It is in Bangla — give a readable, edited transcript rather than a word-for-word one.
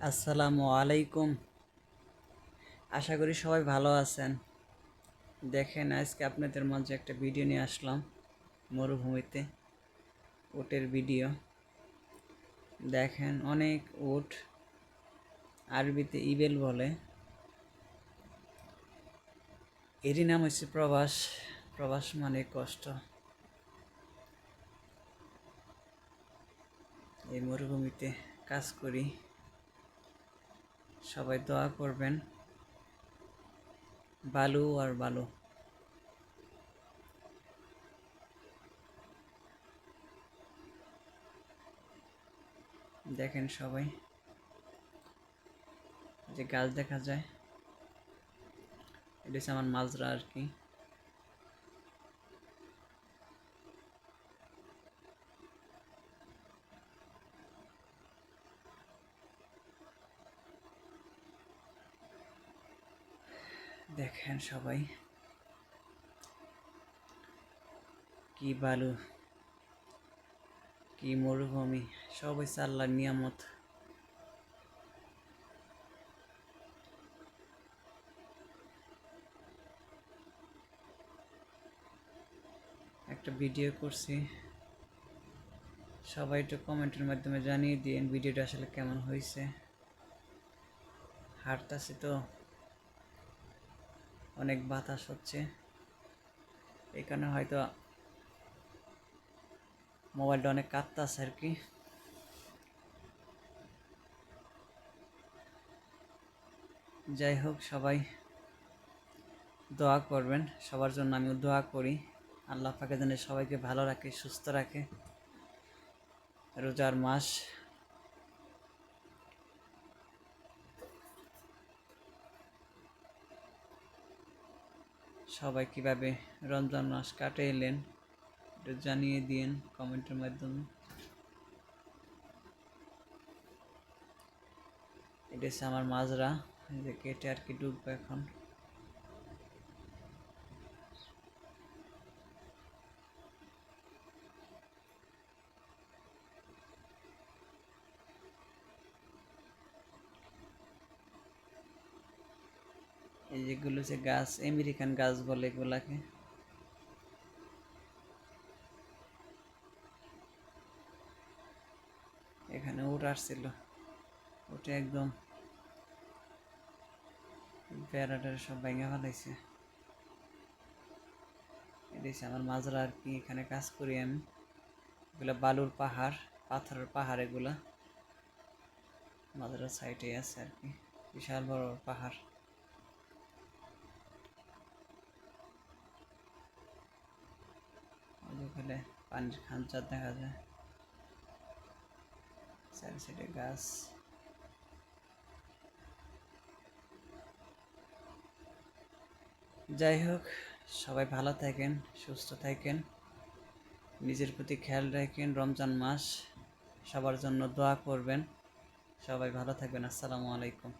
আসসালামু আলাইকুম। আশা করি সবাই ভালো আছেন। দেখেন আজকে আপনাদের মাঝে একটা ভিডিও নিয়ে আসলাম মরুভূমিতে উটের ভিডিও। দেখেন অনেক উট, আরবিতে ইবেল বলে, এরই নাম হচ্ছে প্রবাস। প্রবাস মানে কষ্ট। এই মরুভূমিতে কাজ করি, সবাই দোয়া করবেন। বালু আর বালু। দেখেন সবাই, যে গাছ দেখা যায়, এটা হচ্ছে আমার মাজরা আর কি। দেখেন সবাই, কি বালু, কি মরুভূমি, সব হচ্ছে আল্লাহর নিয়ামত। একটা ভিডিও করছি, সবাই একটু কমেন্টের মাধ্যমে জানিয়ে দিন ভিডিওটা আসলে কেমন হয়েছে। হাঁটতাছি তো, অনেক বাতাস হচ্ছে, এই কারণে হয়তো মোবাইলটা অনেক কাঁপতাছে আর কি। যাই হোক, সবাই দোয়া করবেন, সবার জন্য আমিও দোয়া করি। আল্লাহ পাকে যেন সবাইকে ভালো রাখে, সুস্থ রাখে। রোজার মাস, সবাই কিভাবে রমজান মাস কাটে এলেন একটু জানিয়ে দিন কমেন্টের মাধ্যমে। এটা হচ্ছে আমার মাজরা, এই যে কেটে আর কি ডুববো এখন। এই যেগুলো হচ্ছে গাছ, আমেরিকান গাছ বলে এগুলাকে। এখানে উট আসছিল, উঠে একদম বেড়াটার সব ভেঙে ফেলাইছে। এটা হচ্ছে আমার মাজরা আর কি, এখানে কাজ করি আমি। এগুলা বালুর পাহাড়, পাথরের পাহাড় এগুলা। মাজরার সাইডে আছে আর কি, বিশাল বড় পাহাড়। ওখানে পানির খাঁচা দেখা যায়, চারি সাইডে গাছ। যাই হোক, সবাই ভালো থাকেন, সুস্থ থাকেন, নিজের প্রতি খেয়াল রাখেন। রমজান মাস, সবার জন্য দোয়া করবেন। সবাই ভালো থাকবেন। আসসালামু আলাইকুম।